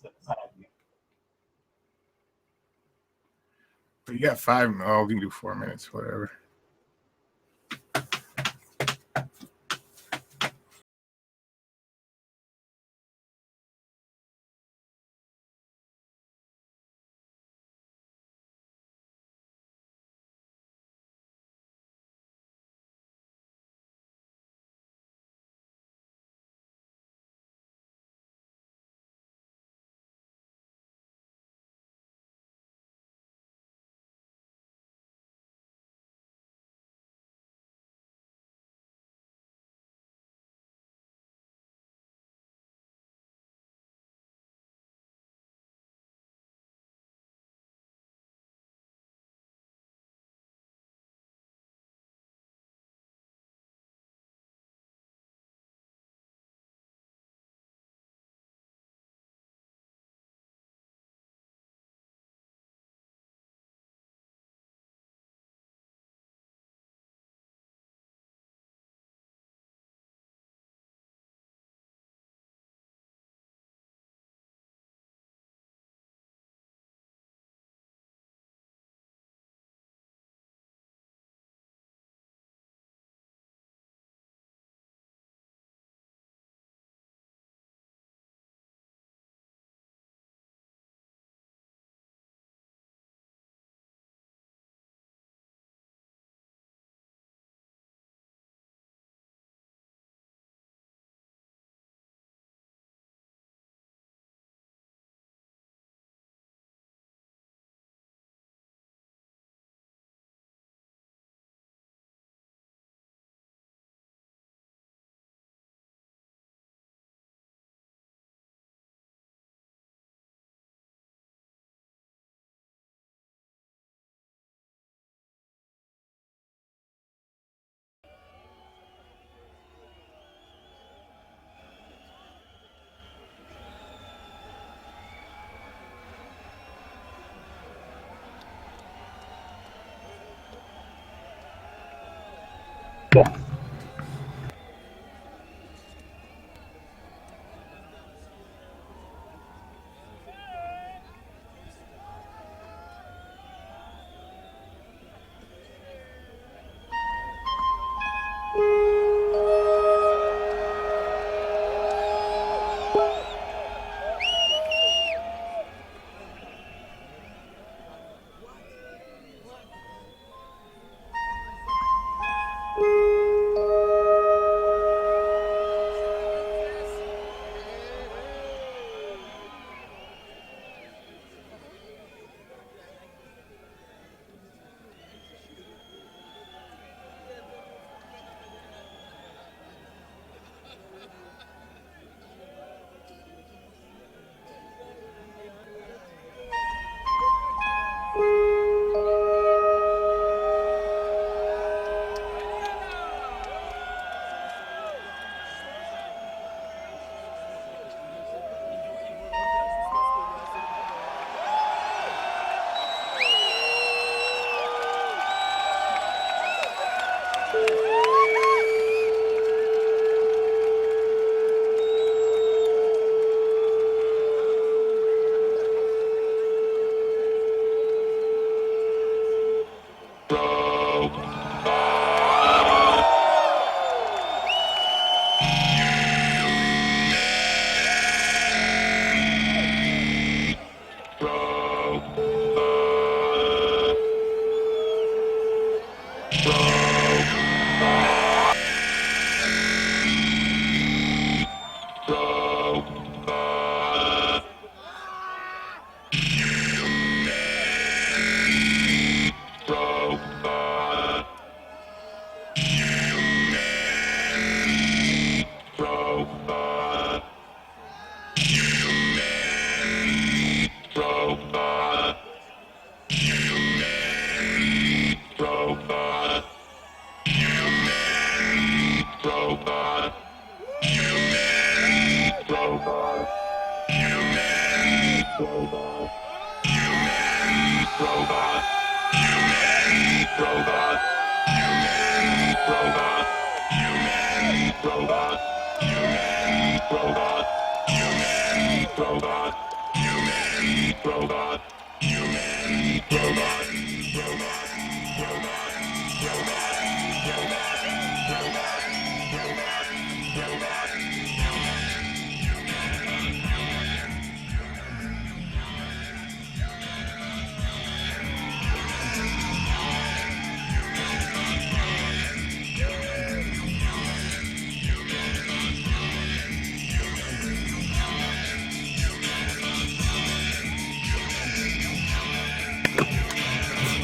But you got 5. Oh, we can do 4 minutes, whatever.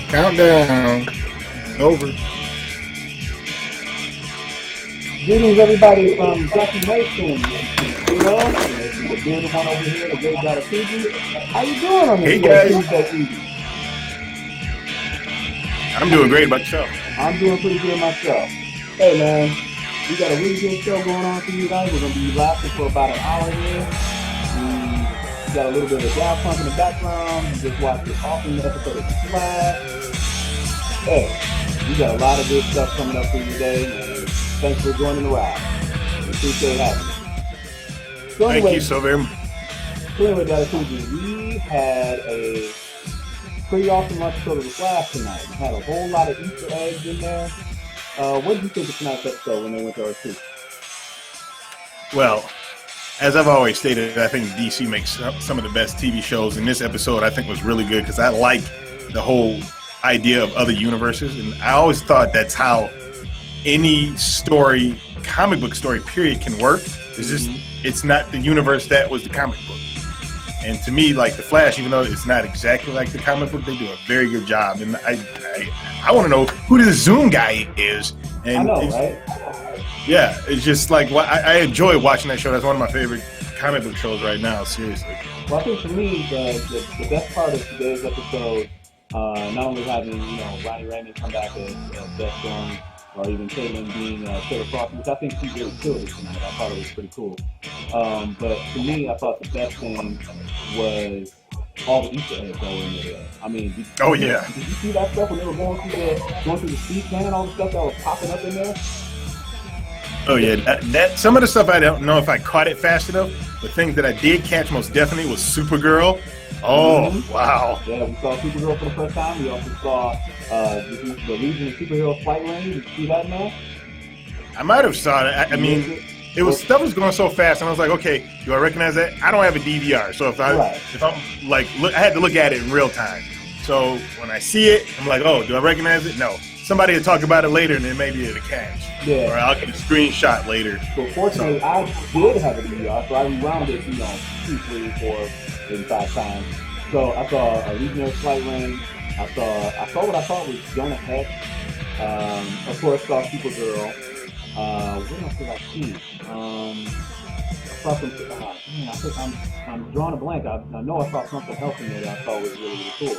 Countdown. Over. Greetings, everybody from Junkie Nation. You know, the bearded one over here, the great guy of Fiji. How you doing on this Tuesday evening? I'm doing great. About yourself? I'm doing pretty good myself. Hey, man, we got a really good show going on for you guys. We're going to be lasting for about an hour here. We got a little bit of Dow Punk in the background. We just watched this awesome episode of Flash. Hey, we got a lot of good stuff coming up for you today, and thanks for joining the ride. We appreciate having you. So anyway, thank you so very much. So anyway, guys, we had a pretty awesome episode of The Flash tonight. We had a whole lot of Easter eggs in there. What did you think of tonight's episode when they went to Earth 2? Well, as I've always stated, I think DC makes some of the best TV shows, and this episode I think was really good because I like the whole idea of other universes, and I always thought that's how any story, comic book story period, can work. It's just it's not the universe that was the comic book. And to me, like The Flash, even though it's not exactly like the comic book, they do a very good job. And I want to know who this Zoom guy is. And I know, right? Yeah, it's just like I enjoy watching that show. That's one of my favorite comic book shows right now. Seriously. Well, I think for me, the best part of today's episode, not only having Ronnie Raymond come back as Beth Storm, or even Caitlin being Taylor Frost, which I think she really killed it tonight. I thought it was pretty cool. But to me, I thought the best thing was all the Easter eggs that were in there. I mean, did you see that stuff when they were going through the seat, man? All the stuff that was popping up in there. Oh yeah, that some of the stuff I don't know if I caught it fast enough. The things that I did catch most definitely was Supergirl. Oh wow! Yeah, we saw Supergirl for the first time. We also saw the Legion of Superheroes Flight Range. Did you see that, man? I might have saw it. I mean, stuff was going so fast, and I was like, okay, do I recognize that? I don't have a DVR, so if I'm like, I had to look at it in real time. So when I see it, I'm like, oh, do I recognize it? No. Somebody will talk about it later, and then maybe it'll catch. Yeah. Or I'll get a screenshot later. So fortunately, I did have a DVR, so I rewound it, 2, 3, 4, maybe 5 times. So I saw a Legionnaire Flight Range. I saw what I thought was Jonah Hex. Of course, saw Supergirl. What else did I see? I saw some. I think I'm drawing a blank. I know I saw something else in there that I thought was really, really cool.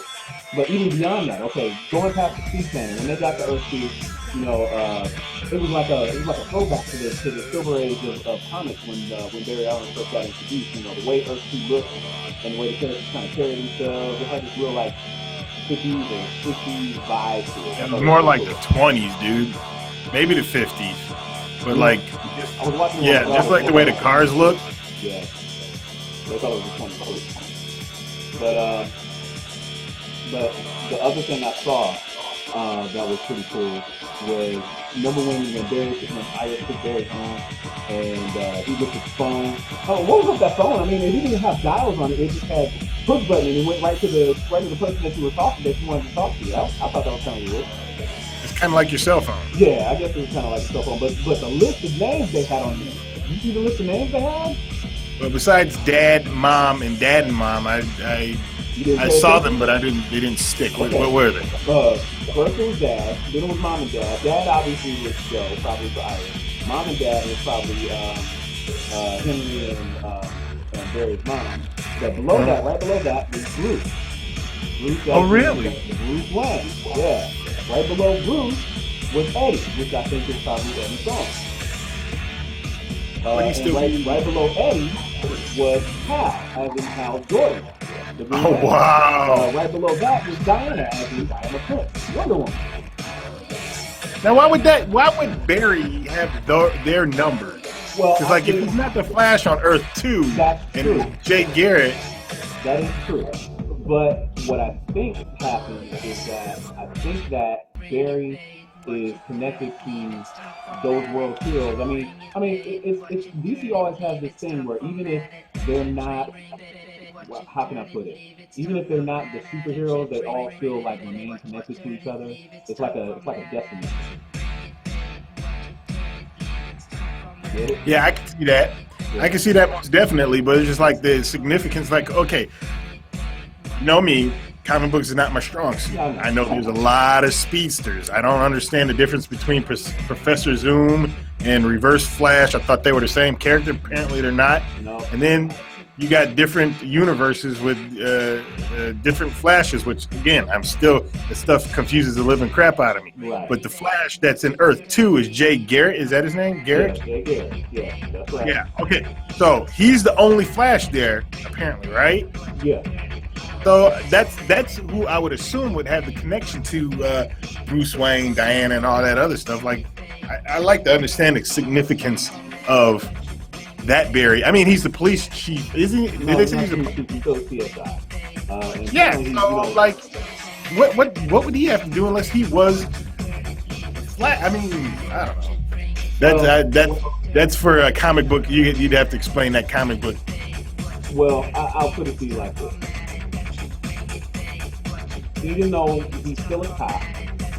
But even beyond that, okay, going past the sea thing, when they got to Earth 2, it was like a throwback to the Silver Age of comics when Barry Allen first got introduced. The way Earth 2 looked and the way the characters kind of carried themselves, it had this real 50s or 60s vibe to it. Yeah, it was more like the 20s, dude. Maybe the 50s. But just like the way the cars look. Yeah. They thought it was the 20s. But the other thing I saw that was pretty cool was, remember when Iris took Barry's home and he looked at the phone? Oh, what was up that phone? I mean, it didn't even have dials on it. It just had push button and it went right to the person that you were talking that you wanted to talk to. I thought that was kind of weird. It's kind of like your cell phone. Yeah, I guess it was kind of like a cell phone. But the list of names they had on there, did you see the list of names they had? Well, besides Dad, Mom, and Dad and Mom, I saw them, but they didn't stick. Okay. What were they? First it was Dad, then it was Mom and Dad. Dad obviously was Joe, probably for Iris. Mom and Dad was probably Henry and Barry's mom. But below that, right below that, was Bruce. Really? Bruce Wayne, yeah. Right below Bruce was Eddie, which I think is probably Eddie's son. Right below Eddie was Hal, as in Hal Jordan. Oh, wow. Right below that was Diana, as in Diana Prince, Wonder Woman. Now, why would Barry have their numbers? Well, because if he's not the Flash on Earth 2, and it's Jay Garrett. That is true. But what I think happened is that I think that Barry is connected to those world heroes. It's DC always has this thing where even if they're not, well, how can I put it? Even if they're not the superheroes, they all still like remain connected to each other. It's like a destiny. Get it? Yeah, I can see that. Yeah. I can see that most definitely, but it's just like the significance. Like, okay, you know me, comic books is not my strong suit. Yeah, I know there's a lot of speedsters. I don't understand the difference between Professor Zoom and Reverse Flash. I thought they were the same character. Apparently, they're not. No. And then you got different universes with different Flashes, which again, the stuff confuses the living crap out of me. Right. But the Flash that's in Earth 2 is Jay Garrett. Is that his name? Garrett? Yeah, Garrett. Yeah, that's right. Yeah. Okay. So he's the only Flash there, apparently, right? Yeah. So that's who I would assume would have the connection to Bruce Wayne, Diana, and all that other stuff. Like, I like to understand the significance of that Barry. I mean, he's the police chief, isn't he? No, He's he's still CSI. yeah. So, like, what would he have to do unless he was flat? I mean, I don't know. That's for a comic book. You'd have to explain that comic book. Well, I'll put it to you like this. Even though he's still a cop,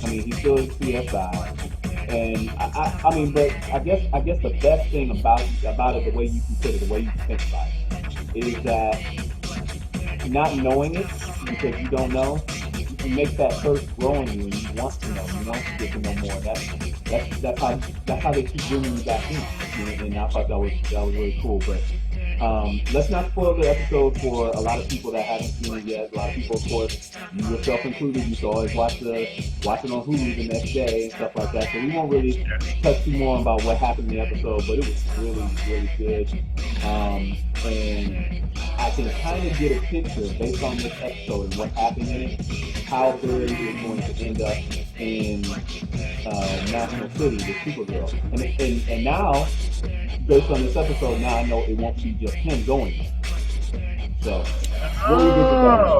he's still a CSI, and but I guess the best thing about it, the way you can put it, the way you can think about it, is that not knowing it because you don't know, it makes that thirst grow in you, and you want to know, you want to get to know more. That's how they keep bringing you back in, and I thought that was really cool. But let's not spoil the episode for a lot of people that haven't seen it yet. A lot of people, of course, you yourself included, you can always watch it on Hulu the next day and stuff like that. So we won't really touch too more about what happened in the episode, but it was really, really good. And I can kind of get a picture based on this episode and what happened in it, how Barry is going to end up in National City with Supergirl. And now, based on this episode, now I know it won't be just him going there. So,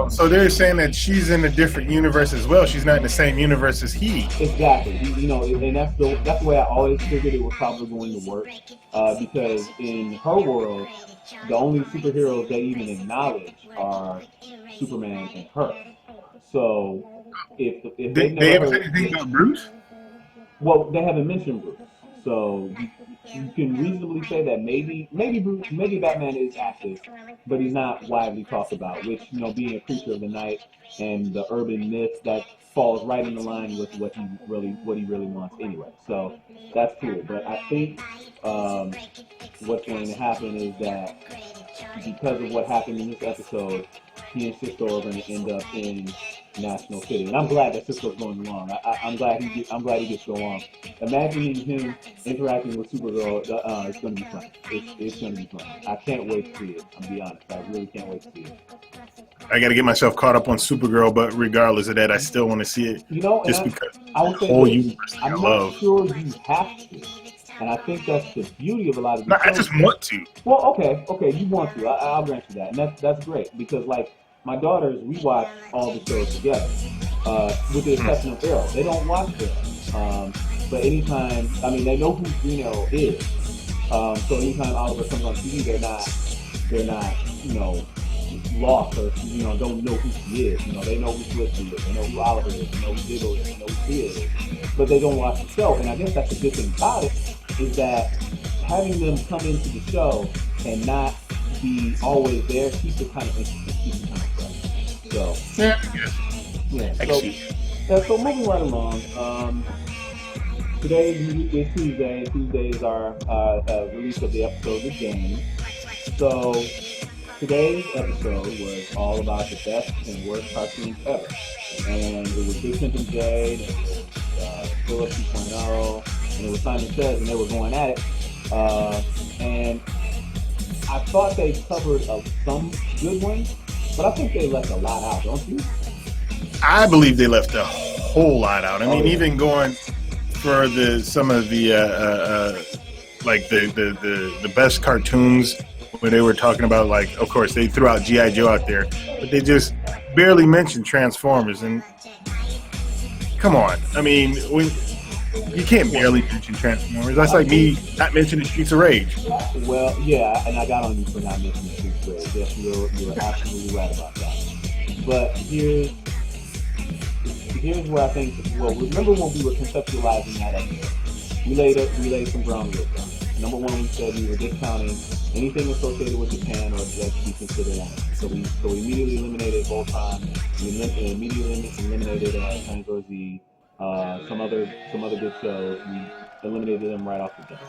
so they're saying that she's in a different universe as well. She's not in the same universe as he. Exactly. And that's the way I always figured it was probably going to work. Because in her world, the only superheroes they even acknowledge are Superman and her. So if they haven't said anything about Bruce? Well, they haven't mentioned Bruce. So you can reasonably say that maybe Batman is active, but he's not widely talked about, which, being a creature of the night and the urban myth, that falls right in the line with what he really wants anyway. So that's cool. But I think what's going to happen is that because of what happened in this episode, he and Cisco are going to end up in National City, and I'm glad that Cisco's going along. I'm glad he gets to go along. Imagining him interacting with Supergirl, it's going to be fun. It's going to be fun. I can't wait to see it. I'm be honest, I really can't wait to see it. I got to get myself caught up on Supergirl, but regardless of that, I still want to see it. Just because the whole universe I love. I'm not sure you have to. And I think that's the beauty of a lot of these shows. I just want to. Well, okay, you want to. I'll grant you that. And that's great. Because, like, my daughters, we watch all the shows together. With the exception of Arrow. They don't watch Arrow. But anytime, they know who Green Arrow is. So anytime Oliver comes on TV, they're not, lost or, don't know who she is. They know who Felicity is. They know who Oliver is. They know who Diggle is. They know who she is. But they don't watch the show. And I guess that's the good thing about it, is that having them come into the show and not be always there keeps it kind of interesting, keeps it kind of fresh. So, yeah. So moving right along, today is Tuesday. Tuesday is our release of the episode of Game. So today's episode was all about the best and worst cartoons ever. And it was Big Pimpin' Jay, and it was Philip 2.0, and it was Simon Says, and they were going at it. And I thought they covered some good ones, but I think they left a lot out, don't you? I believe they left a whole lot out. I mean, even going for some of the like the best cartoons, where they were talking about, like, of course they threw out G.I. Joe out there, but they just barely mentioned Transformers, and come on, I mean, you can't barely mention Transformers. That's like me not mentioning Streets of Rage. Well, yeah, and I got on you for not mentioning Streets of Rage. Yes, you're absolutely right about that. But here's where I think. Well, remember when we were conceptualizing that idea? We laid some groundwork down. Number one, we said we were discounting anything associated with Japan or that should be considered anime. So we immediately eliminated Voltron. We immediately eliminated Transverse Z. Some other good shows. We eliminated them right off the jump.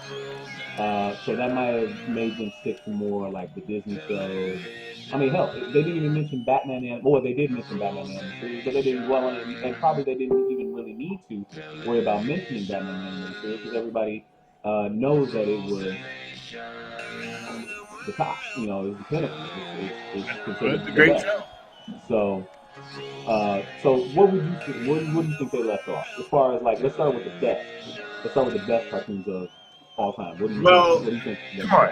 So that might have made them stick to more like the Disney shows. I mean, hell, they didn't even mention Batman and they did mention Batman and series, but they didn't dwell on it, and probably they didn't even really need to worry about mentioning Batman and series because everybody knows that it was the top. You know, it was the pinnacle. It's considered a great show. So what would you think? What do you think they left off? As far as like, let's start with the best. Let's start with the best cartoons of all time. What do you think? Come on.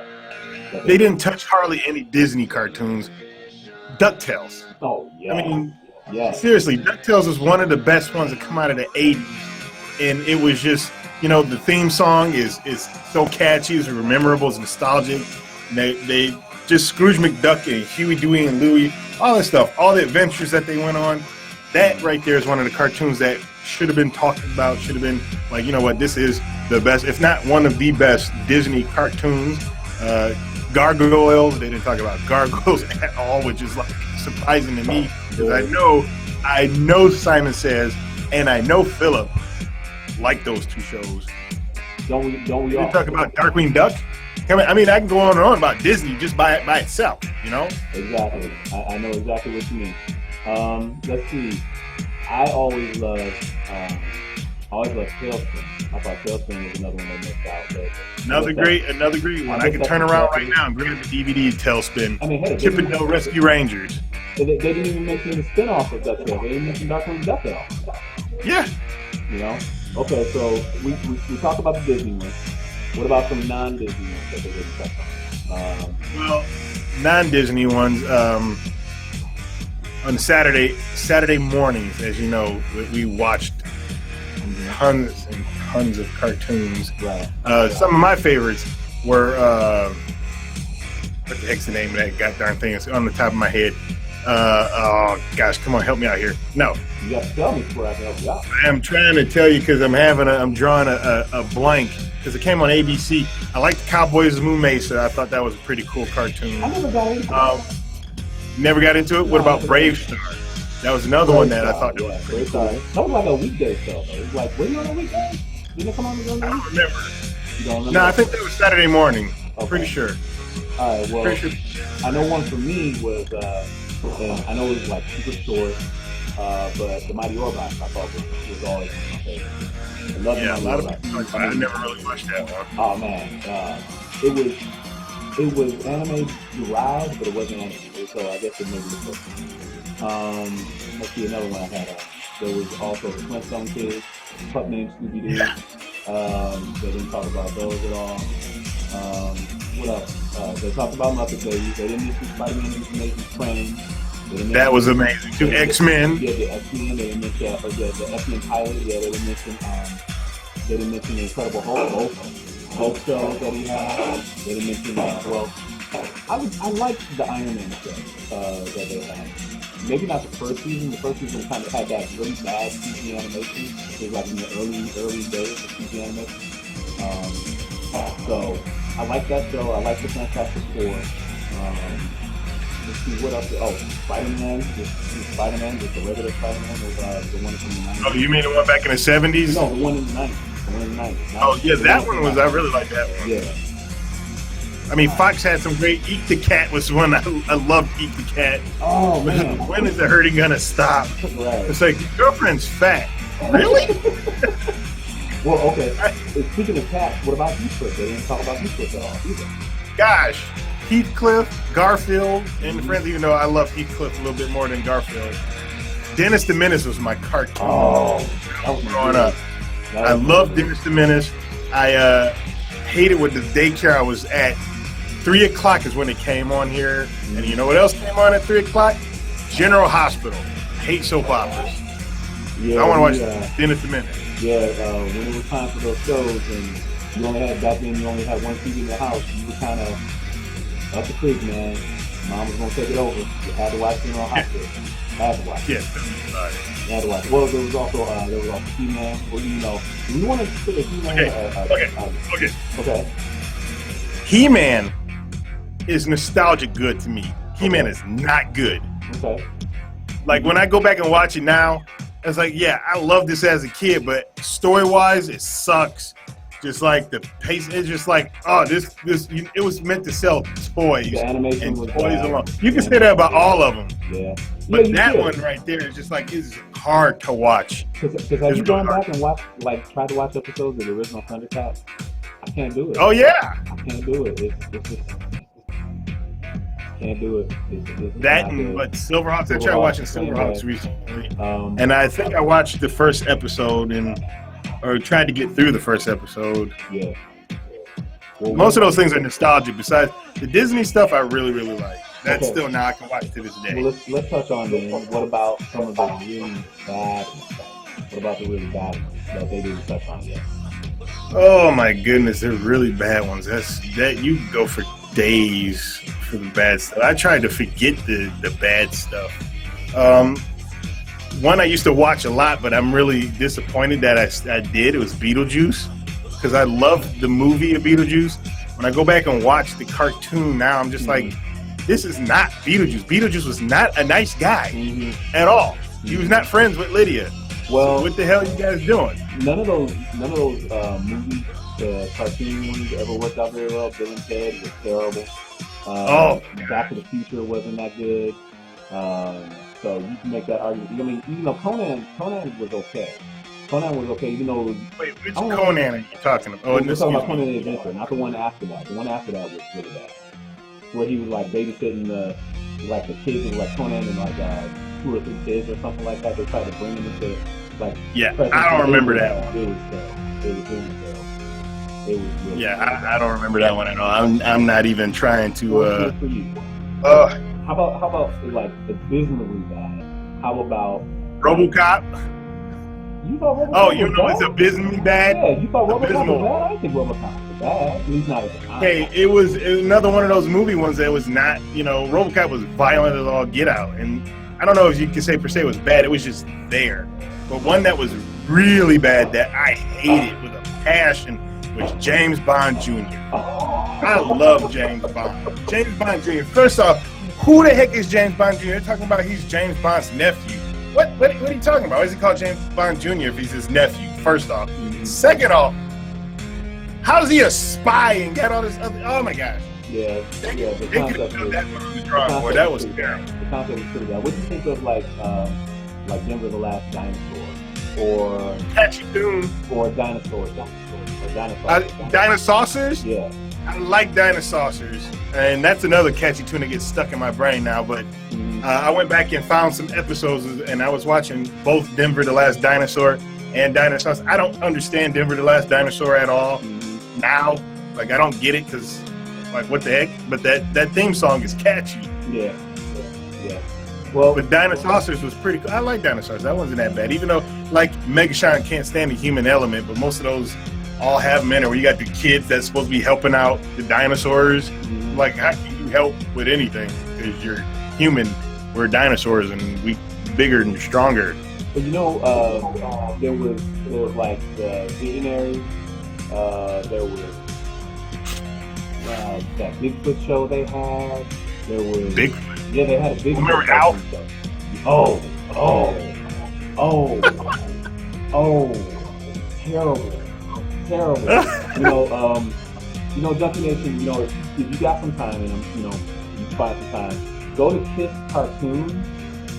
They didn't touch hardly any Disney cartoons. DuckTales. Oh yeah. I mean, yeah. Seriously, DuckTales was one of the best ones that come out of the '80s, and it was just, you know, the theme song is so catchy, it's memorable, it's nostalgic. And they just Scrooge McDuck and Huey, Dewey, and Louie, all that stuff, all the adventures that they went on. That right there is one of the cartoons that should have been talked about, should have been like, you know what, this is the best, if not one of the best Disney cartoons. Gargoyles, they didn't talk about gargoyles at all, which is like surprising to me because I know Simon Says and I know Philip like those two shows. Don't we all? You talk about Darkwing Duck. I mean, I can go on and on about Disney just by itself, you know? Exactly. I know exactly what you mean. Let's see. I always loved Tailspin. I thought Tailspin was another one that missed out. But another great one. I can turn around right now and grab the DVD Tailspin. I mean, hey, Chip and Dale Rescue Rangers. They didn't even mention the spin-off of DuckTales. They didn't mention Darkwing Duck at all. Yeah. You know? Okay, so we talked about the Disney ones. What about some non-Disney ones that they didn't touch on? Well, non-Disney ones, on Saturday mornings, as you know, we watched tons and tons of cartoons. Right. Some of my favorites were, what the heck's the name of that goddamn thing? It's on the top of my head. Oh gosh, come on, help me out here. No. You got to tell me before I can help you out. I'm trying to tell you because I'm drawing a blank because it came on ABC. I liked Cowboys of Moon Mesa. I thought that was a pretty cool cartoon. I never got into it. Never got into it? What about Brave Star? That was another one that I thought that was pretty cool. That was like a weekday show, though. It was like, were you on a weekday? Didn't it come on the weekday? I don't remember. You don't remember? No, I think that was Saturday morning. Okay. Pretty sure. All right, well, Pretty sure. I know one for me was, and I know it was like super short, but the Mighty Orbots I thought was always one of my favorites. I love Yeah, a lot of Orbots. people. I never really watched that one. Oh man, it was anime derived, but it wasn't anime, so I guess it maybe was supposed to be. Let's see another one I had. There was also the Flintstone Kids, pup named Scooby Doo. Yeah. They didn't talk about those at all. What else? They talked about Muppet Babies. They didn't mention Spider-Man Amazing Friends. That was amazing too. X-Men. Yeah, the X-Men. They didn't mention the X-Men pilot. Yeah, they didn't mention the Incredible Hulk. Hulk shows that he had. They didn't mention I liked the Iron Man show that they had. Maybe not the first season. The first season kind of had that really bad CG animation. It was like in the early days of CG animation. So I like that show. I like the Fantastic Four. Let's see what else. Oh, Spider-Man. Spider-Man, just the regular Spider-Man, was the one from the 90s. Oh, you mean the one back in the 70s? No, the one in the 90s. The one in the 90s. Oh yeah, that one was. I really like that one. Yeah. I mean, Fox had some great. Eat the Cat was one I loved. Eat the Cat. Oh man. When is the hurting gonna stop? Right. It's like your girlfriend's fat. Really? Well, okay. Speaking of cats, what about Heathcliff? They didn't talk about Heathcliff at all either. Gosh, Heathcliff, Garfield, and Friends. Even though I love Heathcliff a little bit more than Garfield, Dennis the Menace was my cartoon. Oh, that was growing up. I loved Dennis the Menace. I hated with the daycare I was at. 3 o'clock is when it came on here, and you know what else came on at 3 o'clock? General Hospital. Hate soap operas. Yeah, I want to watch Dennis the Menace. Yeah, when it was time for those shows, and you only had back then, you only had one TV in the house. You were kind of up the creek, man. Mom was gonna take it over. You had to watch General Hospital. Had to watch. Yes. You had to watch. Well, there was also He-Man. Well, you know, you want to put a He-Man. Okay. He-Man is nostalgic good to me. He-Man is not good. Okay. Like when I go back and watch it now, it's like, yeah, I loved this as a kid, but story-wise, it sucks. Just like the pace, it's just like, oh, it was meant to sell toys. The animation and was toys alone. You can say that about all of them. Yeah. But that one right there is just like, it's hard to watch. Because have you gone back and tried to watch episodes of the original Thundercats? I can't do it. Oh yeah. I can't do it. It's just can't do it. It's that and but Silverhawks. I tried watching Silverhawks recently, and I think I watched the first episode or tried to get through the first episode. Yeah. Well, most of those things are nostalgic. Besides the Disney stuff, I really like. That's still now I can watch to this day. Well, let's touch on them. What about some of the really bad ones? What about the really bad ones that they didn't touch on yet? Oh my goodness, they're really bad ones. That you can go for days for the bad stuff. I tried to forget the bad stuff. One I used to watch a lot, but I'm really disappointed that I did. It was Beetlejuice, because I loved the movie of Beetlejuice. When I go back and watch the cartoon now, I'm just like, this is not Beetlejuice. Beetlejuice was not a nice guy at all. He was not friends with Lydia. Well, so what the hell are you guys doing? None of those movies, the cartoon ones, ever worked out very well. Bill and Ted was terrible. Back to the Future wasn't that good. So you can make that argument. I mean, Conan was okay. Conan was okay, even though. Wait, which Conan are you talking about? We're talking about Conan the Adventurer, not the one after that. The one after that was really bad, where he was like babysitting the kids, and like Conan and like 2 or 3 kids or something like that. They tried to bring him into like. Yeah, I don't remember that one. It was terrible. It was really I don't remember that one at all. I'm not even trying to. Good for you. How about like abysmally bad? How about RoboCop? You thought RoboCop it's abysmally bad? Yeah, you thought RoboCop was bad? I didn't think RoboCop was bad. At least not at the time. Hey, it was another one of those movie ones that was not, RoboCop was violent as all get out. And I don't know if you can say per se it was bad. It was just there. But one that was really bad that I hated with a passion was James Bond Jr. I love James Bond. James Bond Jr. First off, who the heck is James Bond Jr.? They're talking about he's James Bond's nephew. What are you talking about? Why is he called James Bond Jr. if he's his nephew? First off. Second off, how is he a spy and got all this other... Oh, my gosh. Yeah. They could have built that from the drawing board. That was terrible. The concept is pretty bad. What do you think of, like Denver the Last Dinosaur? Or... Catchy Tune. Or Dinosaurs? Dinosaurs? Yeah. I like Dinosaurs, and that's another catchy tune that gets stuck in my brain now. But I went back and found some episodes, and I was watching both Denver the Last Dinosaur and Dinosaurs. I don't understand Denver the Last Dinosaur at all now. Like, I don't get it because, like, what the heck? But that theme song is catchy. Yeah. Well, but Dinosaurs was pretty cool. I like Dinosaurs. That wasn't that bad. Even though, like, Megatron can't stand the human element, but most of those all have men, where you got the kids that's supposed to be helping out the dinosaurs. Like, how can you help with anything? Because you're human, we're dinosaurs, and we bigger and stronger. But there was like the Visionaries. There was that Bigfoot show they had. There was Bigfoot. Yeah, they had a Bigfoot. Remember Al? Terrible. Junkie Nation, if you got some time and you find some time, go to Kiss Cartoons,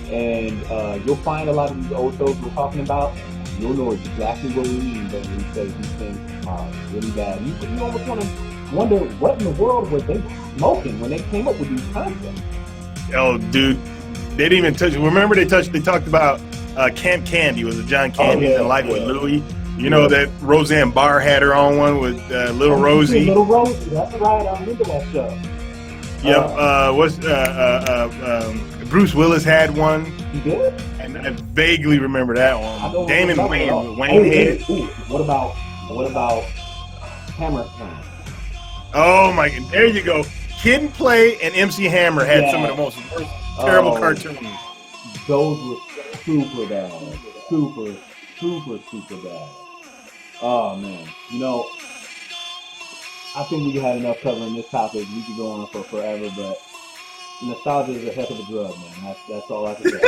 and you'll find a lot of these old shows we're talking about. You'll know exactly what we mean when we say these things are really bad. You almost want to wonder what in the world were they smoking when they came up with these concepts. Oh, dude, they didn't even touch. Remember they talked about Camp Candy. Was it John Candy and Life with Louie? That Roseanne Barr had her own one with Little Rosie. Little Rosie, that's right. I remember that show. Yep. Bruce Willis had one. He did? And I vaguely remember that one. Damon Wayne had. What about Hammer Time? Oh my! There you go. Kid and Play and MC Hammer had some of the most worst, terrible cartoons. Those were super bad. Super bad. Oh man, I think we had enough covering this topic. We could go on for forever, but nostalgia is a heck of a drug, man. That's all I can say.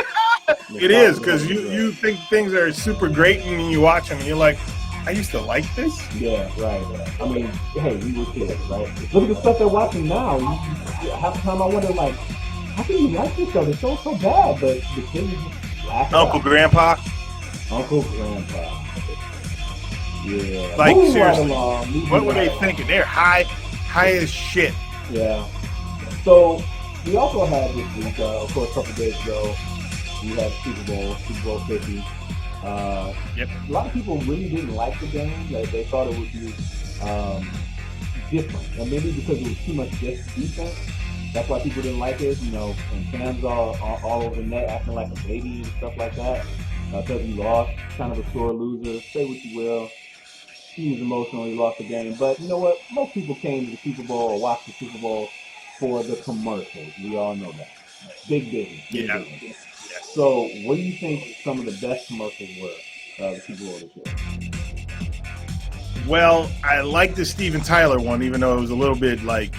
It is, because you think things are super great, and you watch them, and you're like, I used to like this? Yeah, right. I mean, hey, we were kids, right? Look at the stuff they're watching now. Half the time I wonder, like, how can you like this stuff? The show's so bad, but the kids are just laughing. Uncle Grandpa? Yeah. Like, seriously, what were they thinking? They're high as shit. Yeah. So, we also had this week, of course, a couple days ago, we had Super Bowl 50. Yep. A lot of people really didn't like the game. They thought it would be different. And maybe because it was too much just defense. That's why people didn't like it. And fans are all over the net acting like a baby and stuff like that. Because he lost, kind of a sore loser. Say what you will. He was emotional. He lost the game. But you know what? Most people came to the Super Bowl or watched the Super Bowl for the commercials. We all know that. Big business. Business. So, what do you think some of the best commercials were the Super Bowl this year? Well, I like the Steven Tyler one, even though it was a little bit like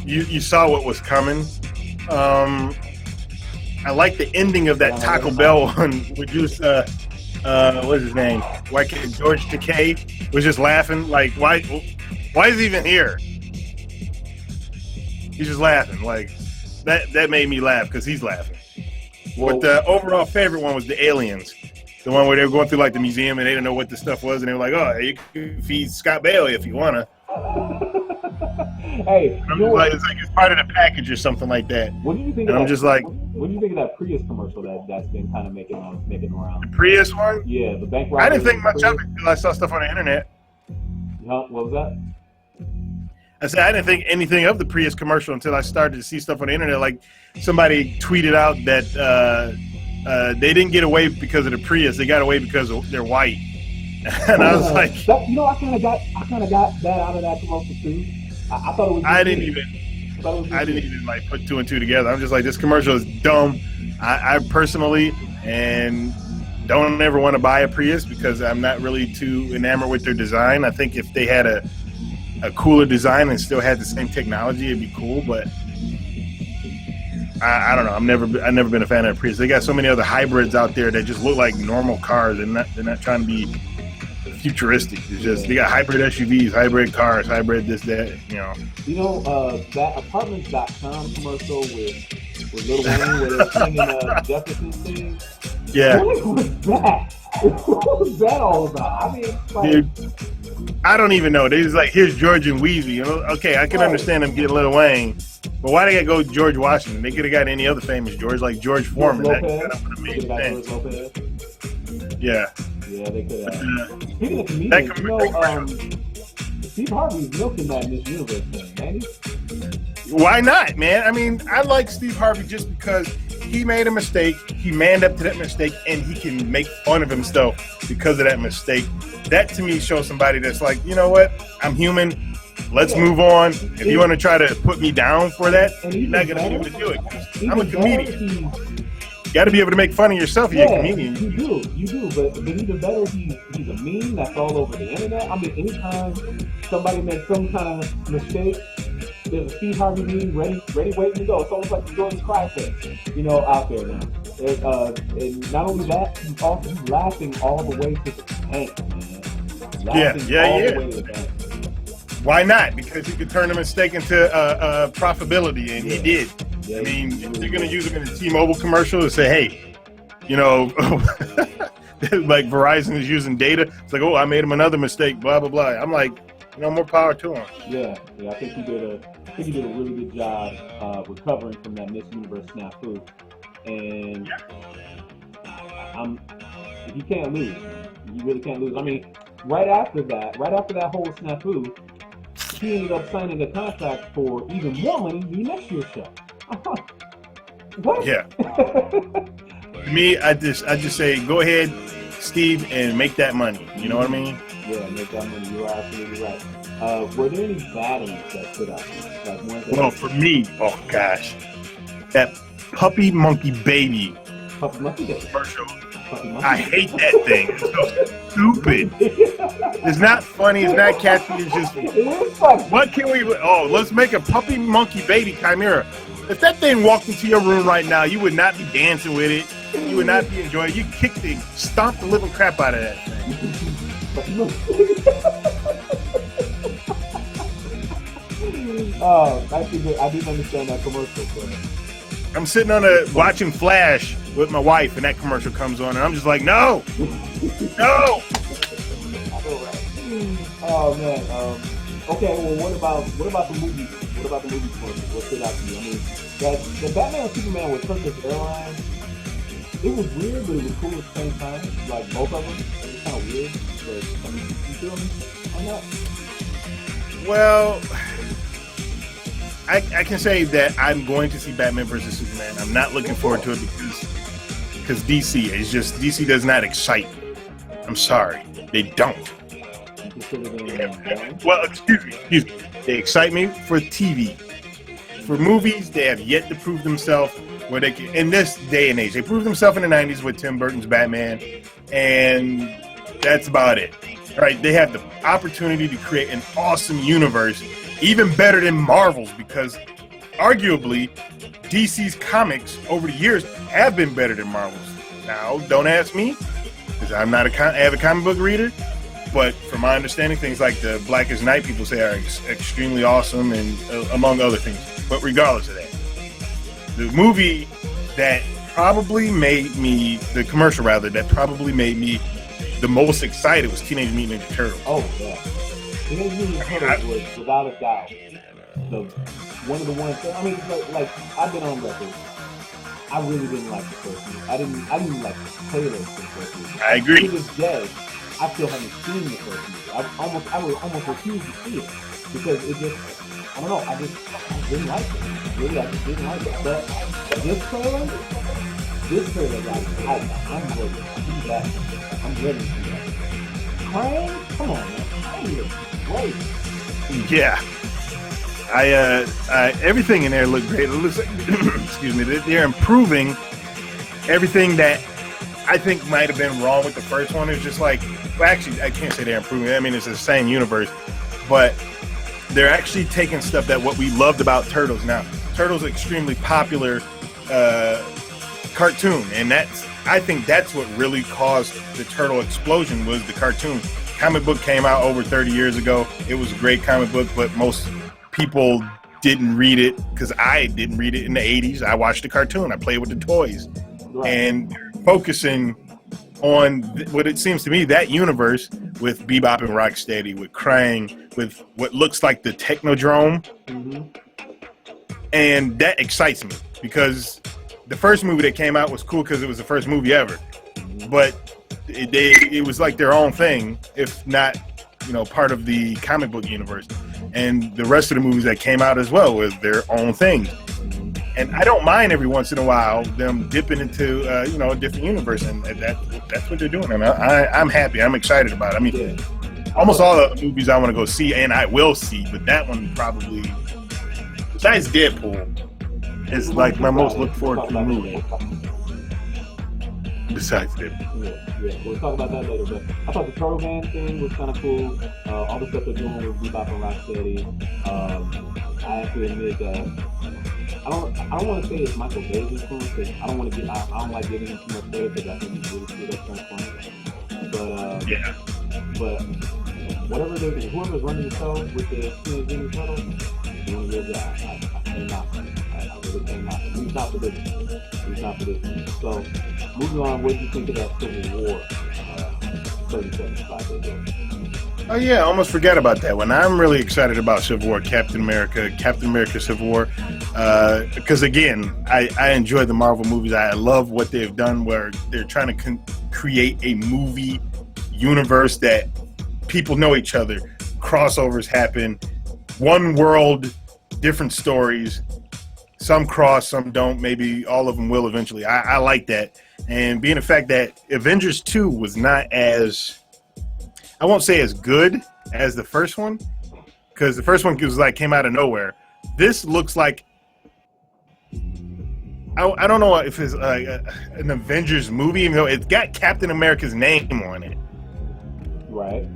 you saw what was coming. I like the ending of that Taco Bell one with just what's his name? White kid George Takei was just laughing like, why is he even here? He's just laughing like that made me laugh because he's laughing. But the overall favorite one was the aliens. The one where they were going through like the museum and they didn't know what the stuff was, and they were like, "Oh, you can feed Scott Bailey if you wanna." Hey, it's like it's part of the package or something like that. What do you think? And I'm just like, what do you think of that Prius commercial that's been kind of making around? The Prius one? Yeah, the bank robbery. I didn't think much of it until I saw stuff on the internet. What was that? I said I didn't think anything of the Prius commercial until I started to see stuff on the internet. Like somebody tweeted out that they didn't get away because of the Prius; they got away because they're white. And I was like, I kind of got that out of that commercial too. I thought it was. I didn't even like put two and two together. I'm just like, this commercial is dumb. I personally don't ever want to buy a Prius because I'm not really too enamored with their design. I think if they had a cooler design and still had the same technology, it'd be cool. But I don't know. I've never been a fan of Prius. They got so many other hybrids out there that just look like normal cars. They're not trying to be futuristic. It's just they got hybrid SUVs, hybrid cars, hybrid this, that. That apartments.com commercial with Lil Wayne where they're singing Jefferson thing. Yeah. What was that? What was that all about? I mean, dude, I don't even know. They was like, here's George and Wheezy. Okay, I can understand them getting Lil Wayne, but why they got to go George Washington? They could have got any other famous George, like George Foreman. That would have made sense. Yeah. Yeah, they could have. Speaking of comedians, Steve Harvey's milking that Miss Universe thing, ain't he? Why not, man? I mean, I like Steve Harvey just because he made a mistake, he manned up to that mistake, and he can make fun of himself because of that mistake. That, to me, shows somebody that's like, you know what? I'm human. Let's move on. If you want to try to put me down for that, you're not going to be able to do it. I'm a comedian. You got to be able to make fun of yourself if you're a comedian. You do. But even better, he's a meme that's all over the internet. I mean, anytime somebody makes some kind of mistake, there's a Steve Harvey meme ready, waiting to go. It's almost like the Jordan Cry thing, out there now. And not only that, he's laughing all the way to the bank, man. The way to the bank. Why not? Because he could turn a mistake into profitability, and he did. Yeah, I mean, they're going to use him in a T-Mobile commercial to say, hey, like Verizon is using data. It's like, I made him another mistake, blah, blah, blah. I'm like, more power to him. Yeah, I think he did a really good job recovering from that Miss Universe snafu. And you can't lose. You really can't lose. I mean, right after that whole snafu, he ended up signing a contract for even more money the next year's show. What? Yeah. To me, I just say, go ahead, Steve, and make that money. You know what I mean? Yeah, make that money. You're absolutely right. Were there any bad ones that stood out? Like ones that Well, for me, oh gosh, that Puppy Monkey Baby Puppy Monkey Day. commercial. Puppy Monkey I hate that thing. It's so stupid. It's not funny. It's not catchy. It's just, It is funny. what can we? Oh, let's make a Puppy Monkey Baby Chimera. If that thing walked into your room right now, you would not be dancing with it. You would not be enjoying it. You kick the, stomp the living crap out of that thing. Actually, I didn't understand that commercial. But I'm sitting watching Flash with my wife, and that commercial comes on, and I'm just like, no, no. Oh man. Okay. Well, what about the movies? What about the movie commercials? What stood out to you? I mean, the Batman and Superman with Turkish Airlines. It was weird, but it was cool at the same time. Like both of them, it was kind of weird. But I mean, you feel me on that? Well, I can say that I'm going to see Batman versus Superman. I'm not looking forward to it because DC does not excite me. I'm sorry, they don't. Well, excuse me. They excite me for TV. For movies, they have yet to prove themselves where they can, in this day and age. They proved themselves in the 90s with Tim Burton's Batman, and that's about it. Right? They have the opportunity to create an awesome universe, even better than Marvel's, because arguably DC's comics over the years have been better than Marvel's. Now, don't ask me, because I'm not an avid comic book reader. But from my understanding, things like the Blackest Night people say are extremely awesome, and among other things. But regardless of that, the movie that probably made me, the commercial rather, that probably made me the most excited was Teenage Mutant Ninja Turtles. Oh yeah, Teenage Mutant Ninja Turtles was without a doubt one of the ones. I mean, like I've been on record. I really didn't like the first movie. I didn't like the trailer for the first movie. I agree. To this day, I still haven't seen the first movie. I would almost refuse to see it because it just, I don't know, I didn't like it. Really, I just didn't like it. But this trailer, guys, I'm ready to see that. I'm ready to see that. Crane? Come on, man. Crane looks great. Yeah. Everything in there looked great. It looks like, excuse me, they're improving everything that I think might have been wrong with the first one. It's just like, well, actually, I can't say they're improving. I mean, it's the same universe, but they're actually taking stuff that what we loved about Turtles. Now, Turtles are extremely popular cartoon, and I think that's what really caused the Turtle explosion was the cartoon. Comic book came out over 30 years ago. It was a great comic book, but most people didn't read it because I didn't read it in the 80s. I watched the cartoon. I played with the toys. Right. And focusing on what it seems to me, that universe with Bebop and Rocksteady, with Krang, with what looks like the Technodrome. Mm-hmm. And that excites me because the first movie that came out was cool because it was the first movie ever. But it was like their own thing, if not, part of the comic book universe. And the rest of the movies that came out as well was their own thing. And I don't mind every once in a while them dipping into a different universe, and that's what they're doing. And I'm happy. I'm excited about it. I mean, almost all the movies I want to go see, and I will see, but that one probably, besides Deadpool, is like my most looked forward to movie. Besides Deadpool. Yeah, we'll talk about that later. But I thought the Turtle Band thing was kind of cool. All the stuff they're doing with Bebop and Rocksteady. I have to admit that I don't want to say it's Michael Bay's influence because I don't like giving him too much credit because I think he's really good at transforming. But whatever whoever's running the show with the Teenage Mutant Turtles, doing a good job. I cannot. I really cannot. He's not for this. So moving on, what do you think of that Civil War? 37 Oh yeah, I almost forgot about that one. I'm really excited about Civil War, Captain America Civil War, because again, I enjoy the Marvel movies. I love what they've done where they're trying to create a movie universe that people know each other, crossovers happen, one world, different stories, some cross, some don't. Maybe all of them will eventually. I like that. And being the fact that Avengers 2 was not as, I won't say as good as the first one, because the first one was like came out of nowhere. This looks like, I don't know if it's an Avengers movie, even though it's got Captain America's name on it. Right.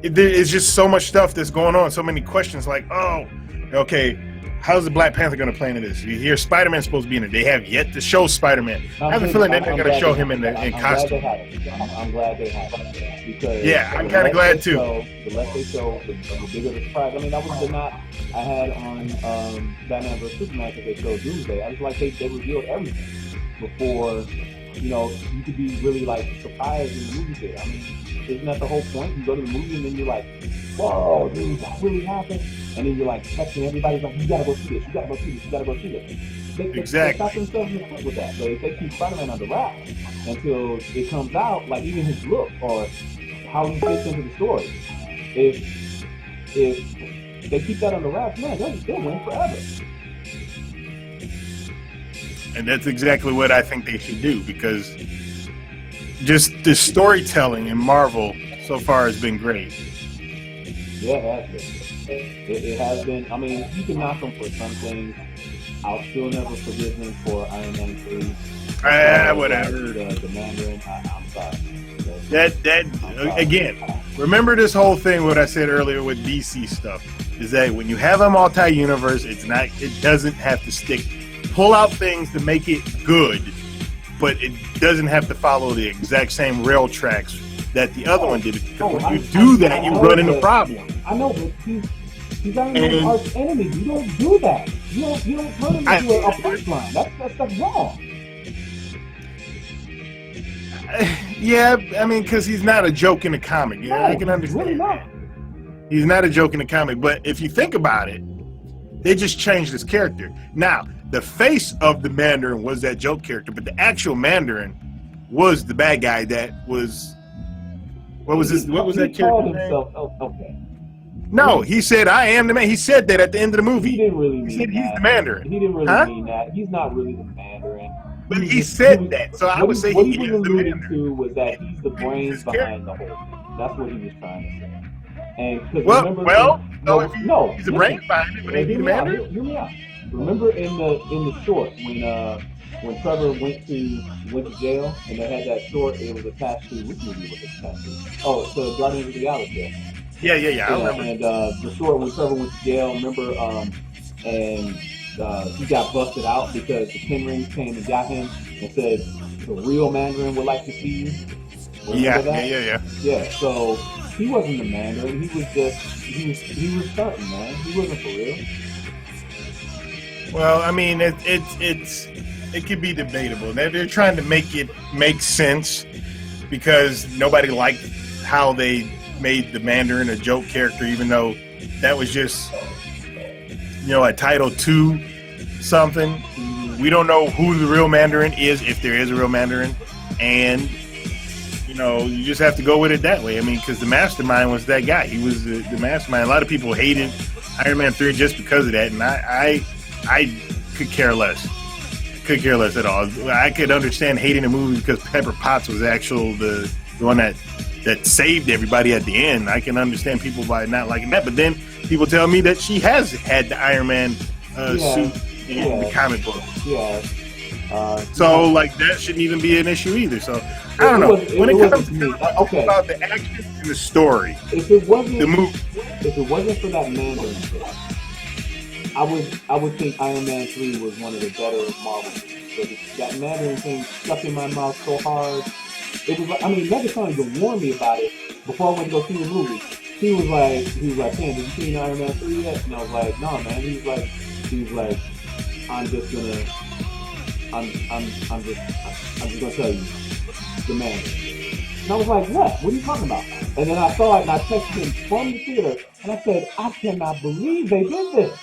It's just so much stuff that's going on, so many questions like, oh, okay, how's the Black Panther going to play into this? You hear Spider-Man's supposed to be in it. They have yet to show Spider-Man. I have a feeling they're going to show him in costume. I'm glad they have it. Because yeah, I'm kind of glad too. The less they show, the bigger the surprise. I mean, that was the knot I had on Batman vs. Superman because they showed Doomsday. I was like, they revealed everything before, you could be really like surprised in the movie theater. I mean, isn't that the whole point? You go to the movie and then you're like, whoa, dude, that really happened. And then you're like texting everybody like, you gotta go see this, you gotta go see this, you gotta go see this. They stop themselves in the foot with that. So if they keep Spider-Man under wraps until it comes out, like even his look or how he fits into the story, if they keep that under wraps, man, they'll win forever. And that's exactly what I think they should do, because just the storytelling in Marvel so far has been great. Yeah, it has been. It has been. I mean, you can knock them for some things. I'll still never forgive them for Iron Man 3. Whatever. The Mandarin, I'm sorry. Again, remember this whole thing, what I said earlier with DC stuff, is that when you have a multi-universe, it doesn't have to stick. Pull out things to make it good, but it doesn't have to follow the exact same rail tracks that the other one did. Because when you do that, you run into problems. I know, but he's Iron Man's arch enemy. You don't do that. You don't turn him into a punchline. That's wrong. Yeah, I mean, because he's not a joke in the comic. Yeah, I can understand. Really not. He's not a joke in the comic, but if you think about it, they just changed his character. Now, the face of the Mandarin was that joke character, but the actual Mandarin was the bad guy that was. What was that character name? Okay. No, he said, "I am the man." He said that at the end of the movie. He didn't really mean that. He's the Mandarin. He didn't really mean that. He's not really the Mandarin. But he said that, so I would say what he was is the alluding Mandarin. to was that he's the brains behind the whole thing. That's what he was trying to say. And He's the brain behind it, but he's the Mandarin. Hear me out. Remember in the short when Trevor went to jail and they had that short, it was attached to which movie was it attached to? Oh, so Guardians of the Galaxy. Yeah. I remember. And the short when Trevor went to jail, remember, and he got busted out because the Ten Rings came and got him and said the real Mandarin would like to see you. Remember that? Yeah. So he wasn't the Mandarin. He was starting, man. He wasn't for real. Well, I mean, it could be debatable. They're trying to make it make sense because nobody liked how they made the Mandarin a joke character, even though that was just, a title to something. We don't know who the real Mandarin is, if there is a real Mandarin, and you just have to go with it that way. I mean, because the mastermind was that guy. He was the mastermind. A lot of people hated Iron Man 3 just because of that, and I could care less. Could care less at all. I could understand hating a movie because Pepper Potts was the one that saved everybody at the end. I can understand people by not liking that, but then people tell me that she has had the Iron Man suit in the comic book. Yeah. So that shouldn't even be an issue either. So I don't know. When it comes to about the action and the story, if it wasn't the movie, if it wasn't for that Mandarin thing, I would think Iron Man 3 was one of the better Marvel movies. But that Mandarin thing stuck in my mouth so hard. It was like, I mean, Megatron even warned me about it before I went to go see the movie. He was like, "Man, did you see Iron Man 3 yet?" And I was like, "No, man." He was like, I'm just gonna tell you, the Mandarin. And I was like, what are you talking about? And then I saw it and I texted him from the theater and I said, I cannot believe they did this.